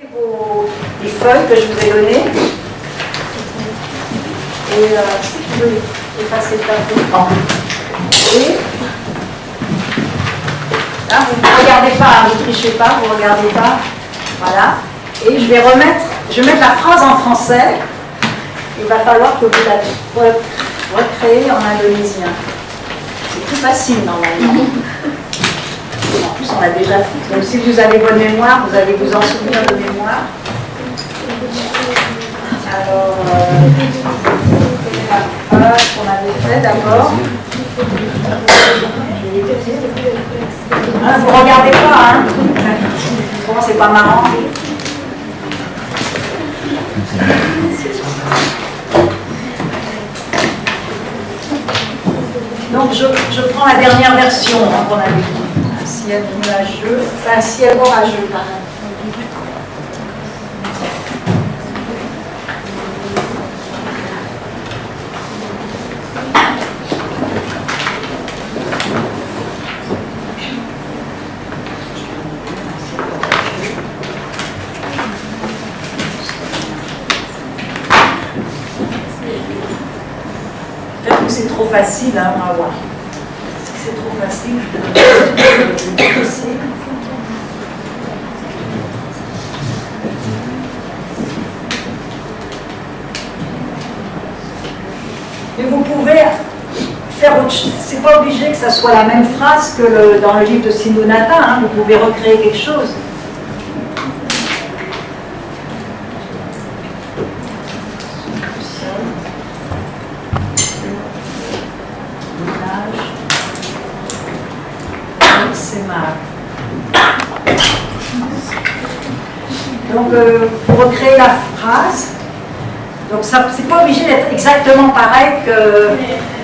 Les feuilles que je vous ai données. Et vous pouvez effacer le tableau. Et là, vous ne regardez pas, vous ne trichez pas, vous ne regardez pas. Voilà. Et je vais mettre la phrase en français. Il va falloir que vous la recréez en indonésien. C'est plus facile normalement. En plus, on l'a déjà fait. Donc, si vous avez bonne mémoire, vous allez vous en souvenir de mémoire. Alors, la phrase qu'on avait fait d'abord. Vous ne regardez pas, hein? Comment c'est pas marrant? Donc, je prends la dernière version qu'on avait dit. Un ciel nuageux, un ciel orageux, pareil. C'est trop facile, hein, on va voir. C'est trop facile. Mais vous pouvez faire autre chose. C'est pas obligé que ça soit la même phrase que dans le livre de Sindhunatha, hein. Vous pouvez recréer quelque chose. Donc, pour recréer la phrase, donc ça, c'est pas obligé d'être exactement pareil que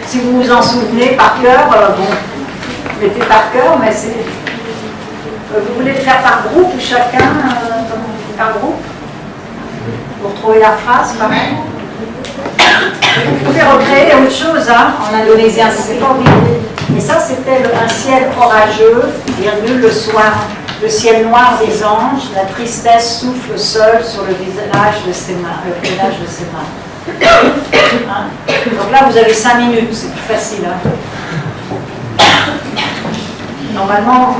si vous vous en souvenez par cœur, bon, vous mettez par cœur, mais c'est. Vous voulez le faire par groupe ou chacun par groupe pour trouver la phrase, pareil. Vous pouvez recréer autre chose, hein, en indonésien, c'est pas obligé. Mais ça, c'était un ciel orageux, virgule, le soir. Le ciel noir des anges, la tristesse souffle seule sur le visage de ses mains. Hein? Donc là, vous avez 5 minutes, c'est plus facile. Hein? Normalement,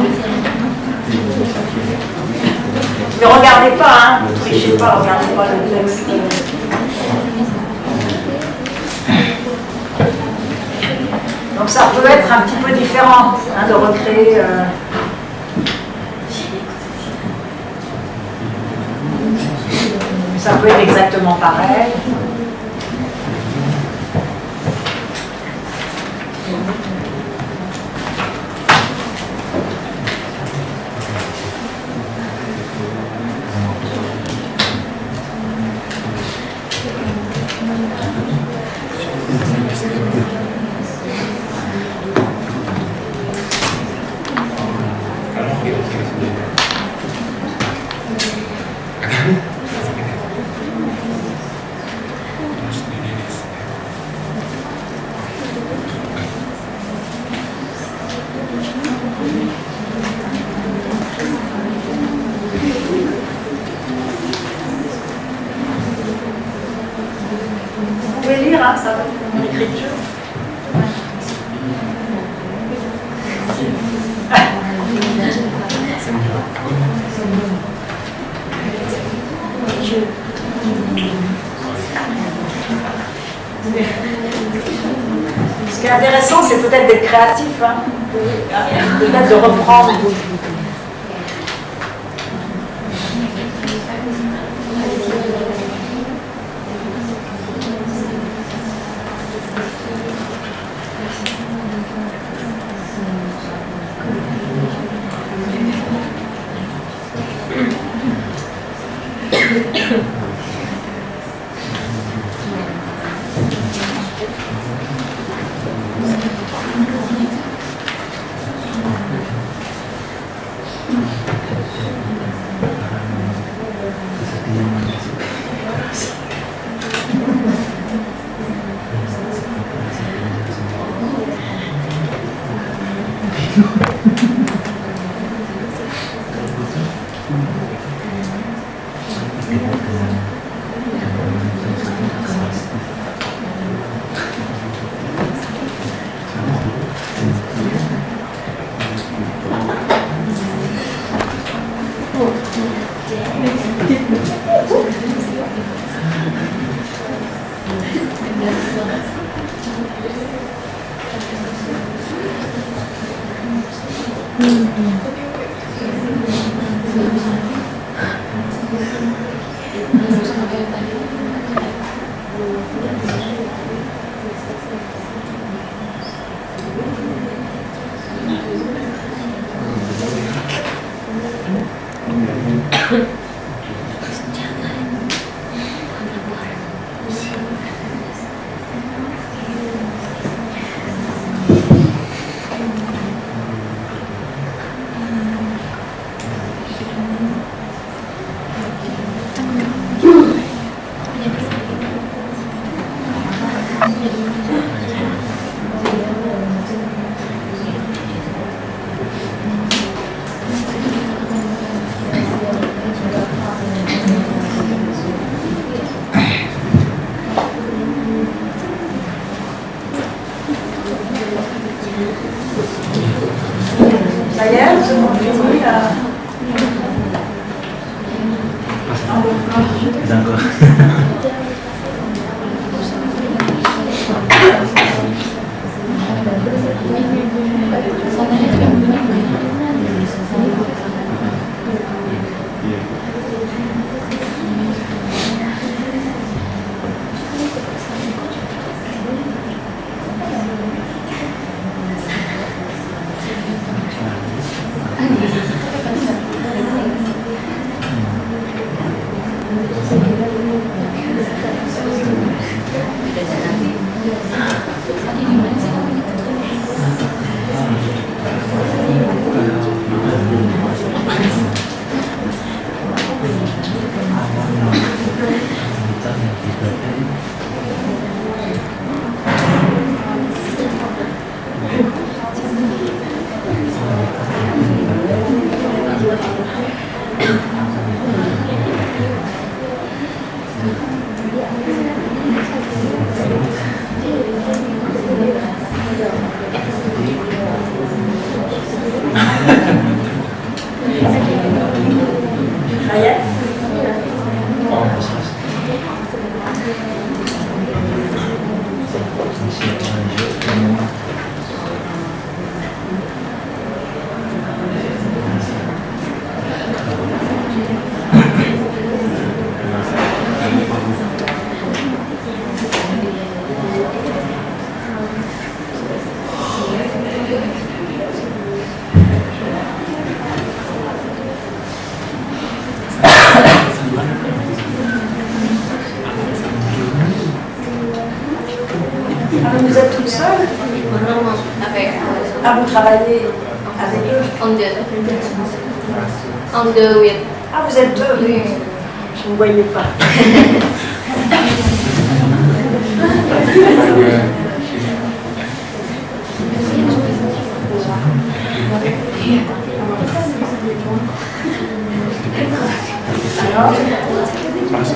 ne regardez pas, hein? Ne trichez pas, regardez pas le texte. Donc ça peut être un petit peu différent, hein, de recréer. Ça peut être exactement pareil. Vous pouvez lire, hein, ça va être mon écriture. Ce qui est intéressant, c'est peut-être d'être créatif, hein. Peut-être de reprendre. Ça y est, vous avez fini D'accord. Ça y est. Alors, vous êtes toute seule? Non, avec Ah, vous travaillez avec eux? on deux. On deux with. Ah, vous êtes deux? Oui. Je ne voyais pas. Alors, c'est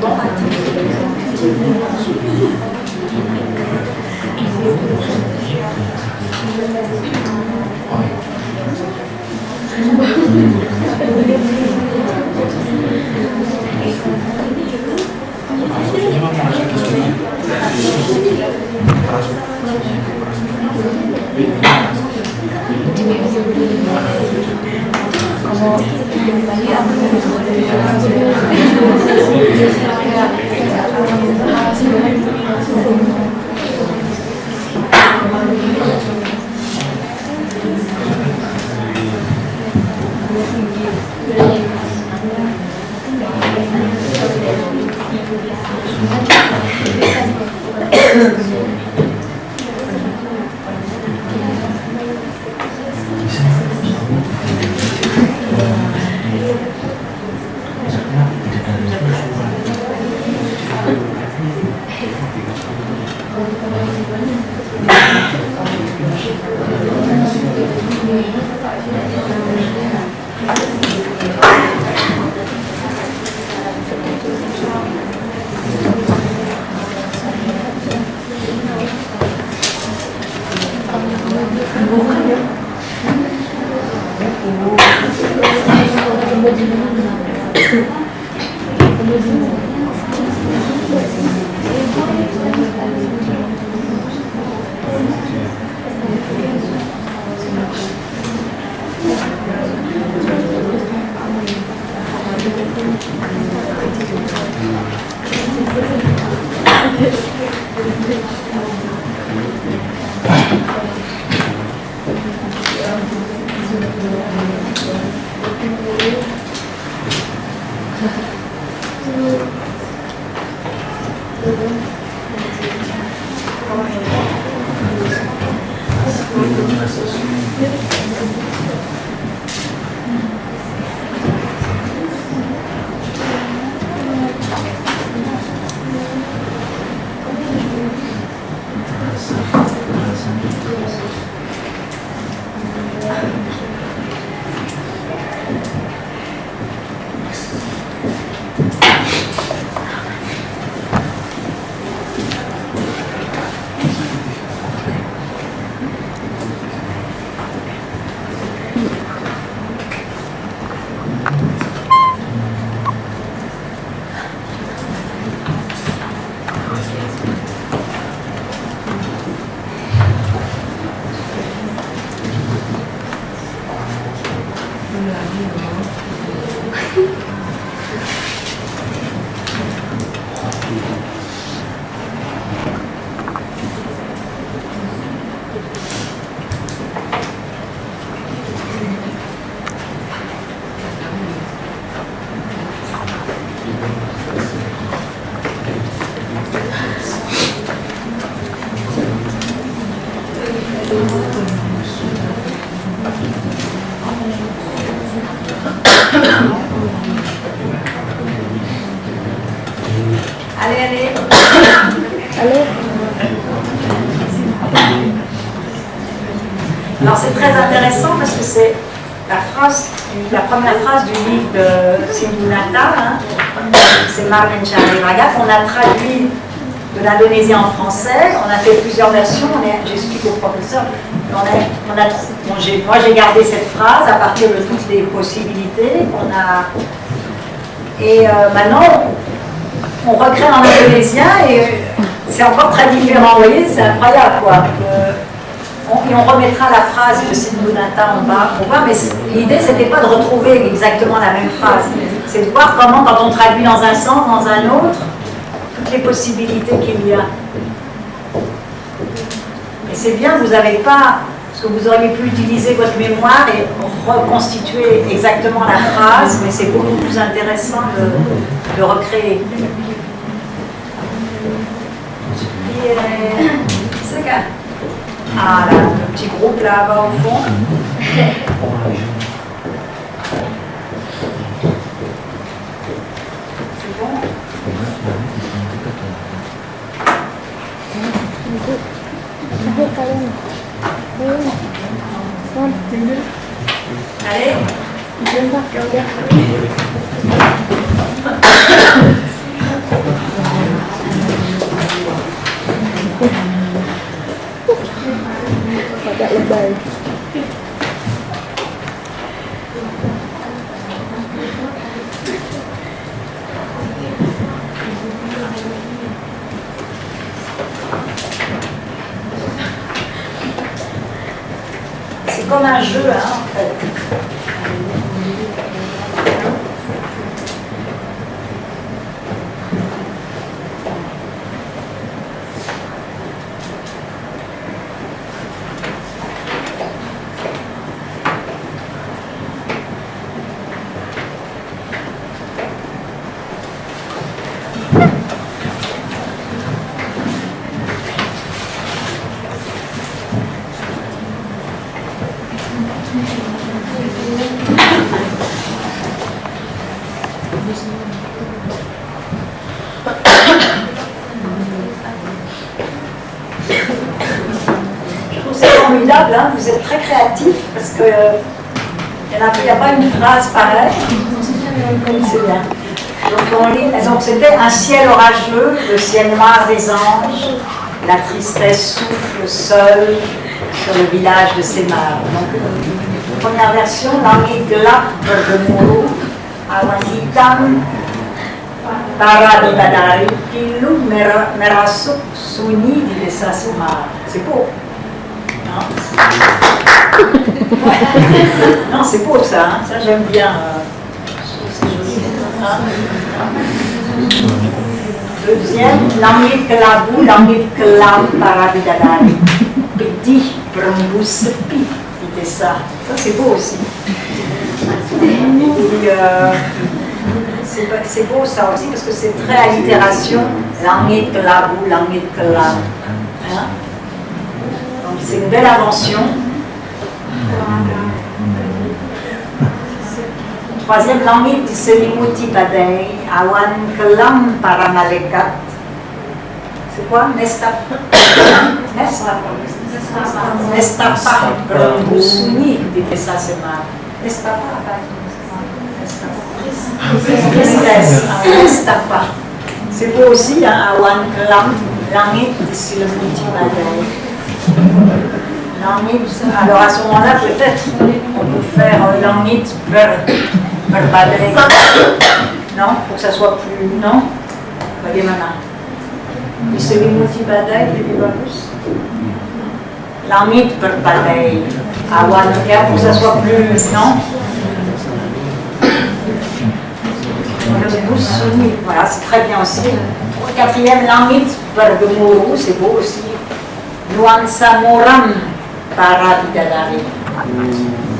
bon. Allez. Allez. Alors c'est très intéressant parce que c'est la première phrase du livre de Sindhunatha, hein. C'est Marlene Chandra qu'on a traduit de l'Indonésie en français. On a fait plusieurs versions, j'explique au professeur. Moi j'ai gardé cette phrase à partir de toutes les possibilités qu'on a. Et maintenant, on recrée en indonésien et c'est encore très différent, vous voyez, c'est incroyable quoi. Et on remettra la phrase de Sindhunatha en bas pour voir, mais l'idée c'était pas de retrouver exactement la même phrase, c'est de voir comment quand on traduit dans un sens, dans un autre, toutes les possibilités qu'il y a. Et c'est bien, vous n'avez pas, parce que vous auriez pu utiliser votre mémoire et reconstituer exactement la phrase, mais c'est beaucoup plus intéressant de recréer. C'est ça. Ah là, le petit groupe là-bas au fond. C'est bon? Allez. Agak lebay. C'est comme un jeu, hein, en fait. Je trouve c'est formidable, hein, vous êtes très créatifs parce que il n'y a pas une phrase pareille. C'est bien. Donc c'était un ciel orageux, le ciel noir des anges, la tristesse souffle seule sur le village de Semar. Donc, première version, langit gelap bergemuruh, awan hitam para bidadari, pilu merasuk sunyi di desa Semar. C'est beau. Non, c'est beau ça, hein. Ça j'aime bien. Deuxième, langit kelabu, langit kelam para bidadari, pedih berembus sepi di desa. Ça c'est beau aussi. C'est beau ça aussi parce que c'est très allitération. Langit kelabu, langit kelam. Hein? Donc c'est une belle invention. Troisième, langit diselimuti badai, awan kelam para malaikat. C'est quoi? Nestapa berembus sunyi di desa Semar. Nestapa. C'est beau aussi, hein? Awan kelam, langit diselimuti badai. Langit, alors à ce moment-là, peut-être on peut faire langit berbadai. Non, pour que ça soit plus. Non? Bagaimana? Diselimuti badai lebih bagus. Langit berbadai. Awan, ya, pour que ça soit plus. Non? Berembus sunyi. Voilà, c'est très bien aussi. Quatrième, langit bergemuruh, c'est beau aussi. Nuansa muram para bidadari,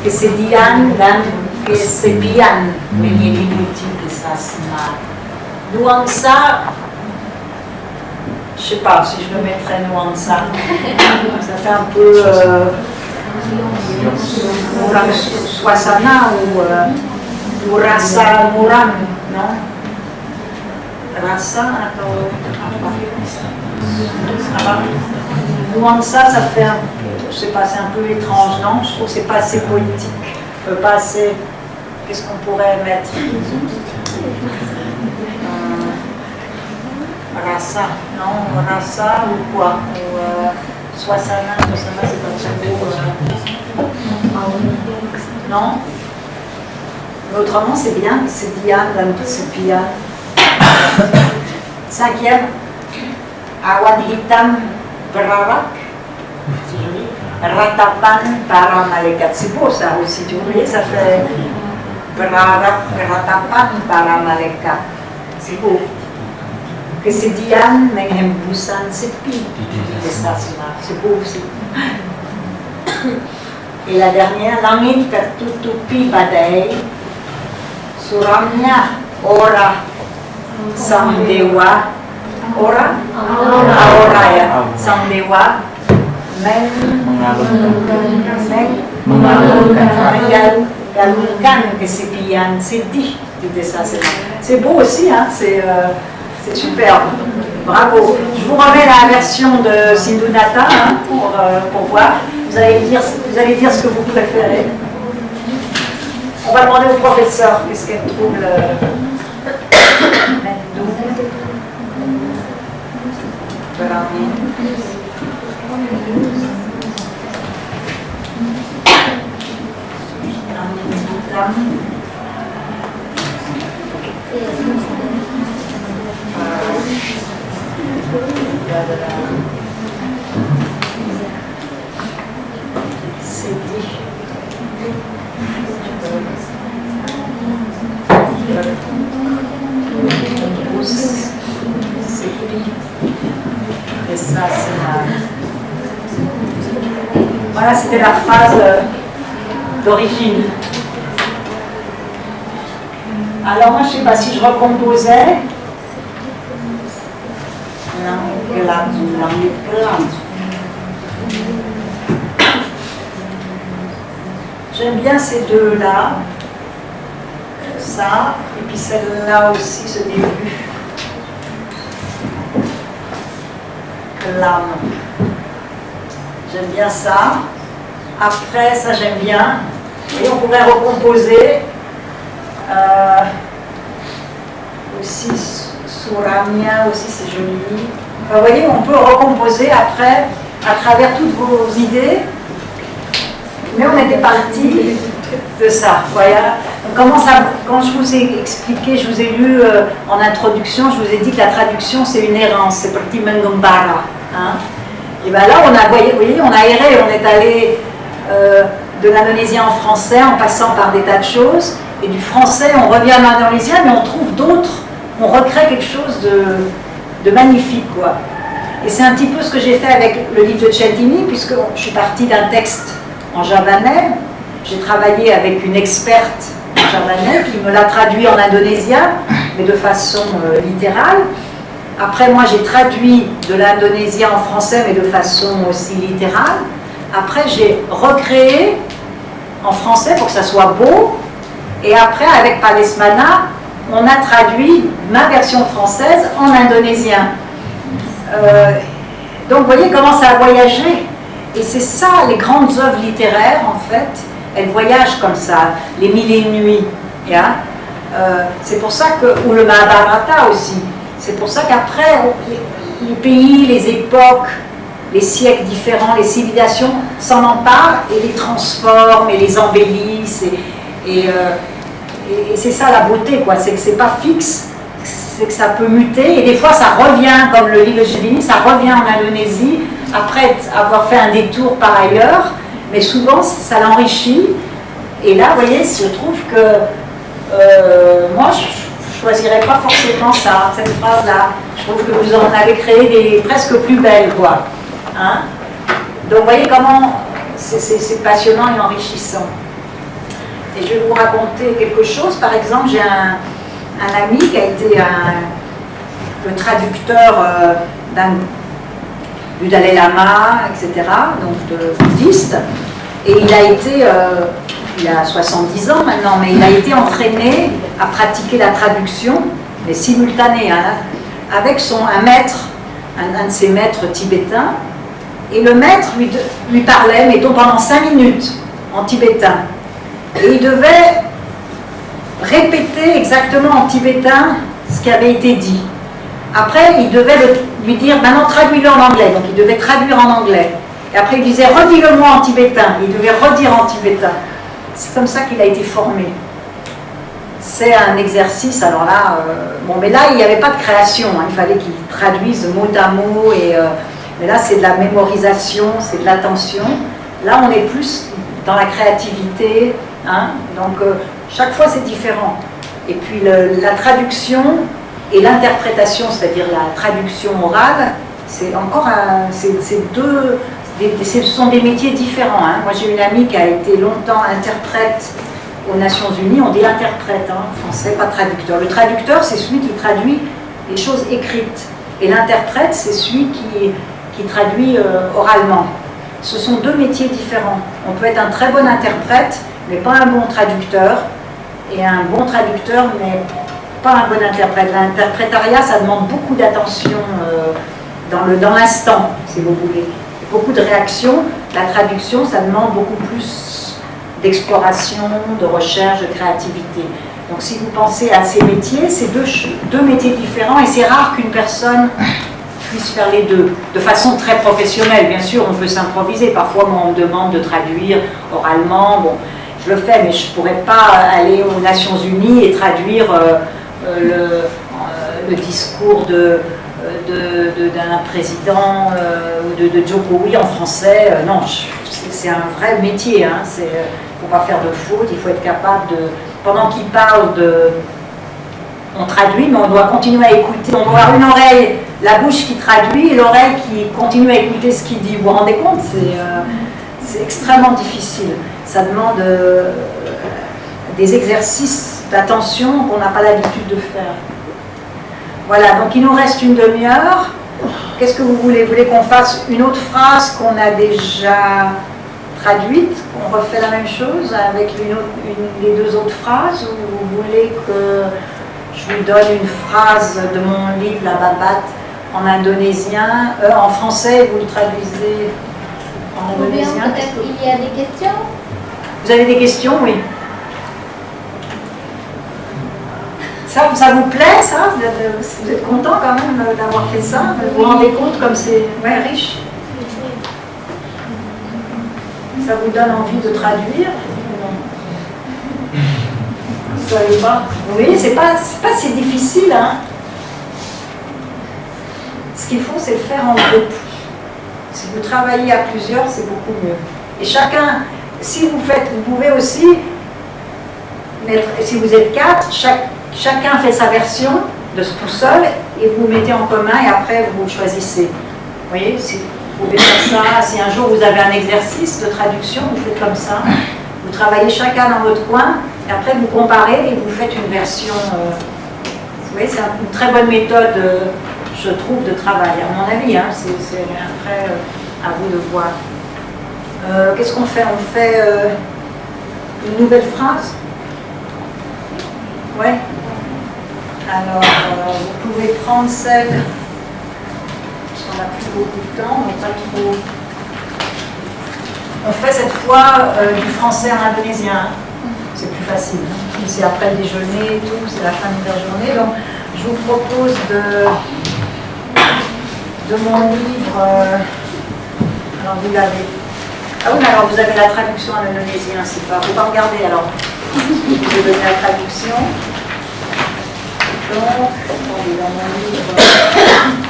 kesedihan dan kesepian menyelimuti desa Semar. Nuansa, je sais pas si je le mettrais nuansa, ça fait un peu muram suasana ou rasa muram, non? Rasa atau apa? Nuansa, ça fait un, je sais pas, c'est un peu étrange, non? Je trouve que c'est pas assez poétique, pas assez. Qu'est-ce qu'on pourrait mettre? Rasa, non? Rasa ou quoi? Ou suasana, c'est pas très beau. Non? Mais autrement, c'est bien, c'est dian dan kesepian. Cinquième, awan hitam berarak, c'est joli. Ratapan para malaikat, c'est beau ça aussi, tu vois, ça fait berarak, ratapan para malaikat, c'est beau. Kesedihan menghembusan sepi di desa Semar, c'est beau aussi. Et la dernière, langit tertutupi badai, suramnya ora sang dewa. Aura ya, sang dewa mengalunkan kesepian sedih di desa Semar. C'est beau aussi, hein, c'est superbe. Bravo. Je vous remets la version de Sindhunatha, hein, pour voir. Vous allez dire ce que vous préférez. On va demander au professeur qu'est-ce qu'elle trouve Voilà, c'était la phrase d'origine. Alors moi, je ne sais pas si je recomposais. J'aime bien ces deux-là. ça. Et puis celle-là aussi, ce début. L'âme. J'aime bien ça. Après, ça j'aime bien. Et on pourrait recomposer aussi Suramia, aussi c'est joli. Enfin, vous voyez, on peut recomposer après à travers toutes vos idées. Mais on était parti de ça. Voilà. Donc, comment ça, quand je vous ai expliqué, je vous ai lu en introduction, je vous ai dit que la traduction c'est une errance, c'est parti Mengombara. Hein. Et bien là, on a, vous voyez, on a erré, on est allé de l'indonésien en français en passant par des tas de choses, et du français on revient à l'indonésien, mais on trouve d'autres, on recrée quelque chose de magnifique, quoi. Et c'est un petit peu ce que j'ai fait avec le livre de Centini, puisque je suis partie d'un texte en javanais, j'ai travaillé avec une experte en javanais qui me l'a traduit en indonésien, mais de façon littérale. Après, moi, j'ai traduit de l'indonésien en français, mais de façon aussi littérale. Après, j'ai recréé en français pour que ça soit beau. Et après, avec Palesmana, on a traduit ma version française en indonésien. Donc, vous voyez comment ça a voyagé. Et c'est ça, les grandes œuvres littéraires, en fait, elles voyagent comme ça, les mille et une nuits. Yeah. C'est pour ça que, ou le Mahabharata aussi, c'est pour ça qu'après, les pays, les époques, les siècles différents, les civilisations s'en emparent et les transforment et les embellissent. Et c'est ça la beauté, quoi. C'est que c'est pas fixe, c'est que ça peut muter. Et des fois, ça revient, comme le livre de Chivini, ça revient en Indonésie, après avoir fait un détour par ailleurs. Mais souvent, ça l'enrichit. Et là, vous voyez, je trouve que moi, je ne choisirais pas forcément ça, cette phrase-là. Je trouve que vous en avez créé des presque plus belles, quoi. Hein? Donc, vous voyez comment c'est passionnant et enrichissant. Et je vais vous raconter quelque chose. Par exemple, j'ai un ami qui a été le traducteur du Dalai Lama, etc., donc de bouddhiste. Et il a été, il a 70 ans maintenant, mais il a été entraîné à pratiquer la traduction, mais simultanée, hein, avec un maître, un de ses maîtres tibétains. Et le maître lui parlait, mettons, pendant 5 minutes en tibétain. Et il devait répéter exactement en tibétain ce qui avait été dit. Après, il devait lui dire, maintenant traduis-le en anglais. Donc il devait traduire en anglais. Et après, il disait, redis-le-moi en tibétain. Il devait redire en tibétain. C'est comme ça qu'il a été formé. C'est un exercice, alors là, bon, mais là, il n'y avait pas de création. Hein, il fallait qu'il traduise mot à mot. Mais là, c'est de la mémorisation, c'est de l'attention. Là, on est plus dans la créativité. Hein, donc, chaque fois, c'est différent. Et puis, la traduction et l'interprétation, c'est-à-dire la traduction orale, c'est encore ce sont des métiers différents. Hein. Moi, j'ai une amie qui a été longtemps interprète aux Nations Unies. On dit interprète, hein, en français, pas traducteur. Le traducteur, c'est celui qui traduit les choses écrites. Et l'interprète, c'est celui qui traduit oralement. Ce sont deux métiers différents. On peut être un très bon interprète, mais pas un bon traducteur. Et un bon traducteur, mais pas un bon interprète. L'interprétariat, ça demande beaucoup d'attention dans l'instant, si vous voulez. Beaucoup de réactions. La traduction, ça demande beaucoup plus d'exploration, de recherche, de créativité. Donc si vous pensez à ces métiers, c'est deux métiers différents et c'est rare qu'une personne puisse faire les deux, de façon très professionnelle. Bien sûr, on peut s'improviser. Parfois, moi, on me demande de traduire oralement. Bon, je le fais, mais je ne pourrais pas aller aux Nations Unies et traduire le discours d'un président ou de Jokowi en français. Non, c'est un vrai métier. Hein. Il ne faut pas faire de faute, il faut être capable de... Pendant qu'il parle, on traduit, mais on doit continuer à écouter. On doit avoir une oreille, la bouche qui traduit, et l'oreille qui continue à écouter ce qu'il dit. Vous vous rendez compte? C'est extrêmement difficile. Ça demande des exercices d'attention qu'on n'a pas l'habitude de faire. Voilà, donc il nous reste une demi-heure. Qu'est-ce que vous voulez? Vous voulez qu'on fasse une autre phrase qu'on a déjà traduite, on refait la même chose avec les deux autres phrases, ou vous voulez que je vous donne une phrase de mon livre, La Babat, en indonésien, en français, vous le traduisez en Ou bien indonésien? peut-être il y a des questions. Vous avez des questions, oui. Ça vous plaît, ça? Vous êtes content quand même d'avoir fait ça? Vous vous rendez compte comme c'est riche? Ça vous donne envie de traduire? Vous savez pas? Oui, c'est pas si difficile, hein? Ce qu'il faut, c'est le faire en groupe. Si vous travaillez à plusieurs, c'est beaucoup mieux. Et chacun, si vous faites, vous pouvez aussi mettre, si vous êtes 4, chacun fait sa version de ce tout seul et vous mettez en commun et après vous choisissez. Vous voyez, si vous pouvez faire ça, si un jour vous avez un exercice de traduction, vous faites comme ça. Vous travaillez chacun dans votre coin et après vous comparez et vous faites une version. Vous voyez, c'est une très bonne méthode, je trouve, de travail. À mon avis, hein, c'est après à vous de voir. Qu'est-ce qu'on fait? On fait une nouvelle phrase? Ouais. Alors, vous pouvez prendre celle, parce qu'on n'a plus beaucoup de temps, mais pas trop. On fait cette fois du français en indonésien. C'est plus facile. Hein. C'est après le déjeuner et tout, c'est la fin de la journée. Donc, je vous propose de mon livre. Alors, vous l'avez. Ah oui, mais alors vous avez la traduction en indonésien, c'est pas. Faut pas regarder alors. Je vais donner la traduction. Donc, attendez, dans mon livre.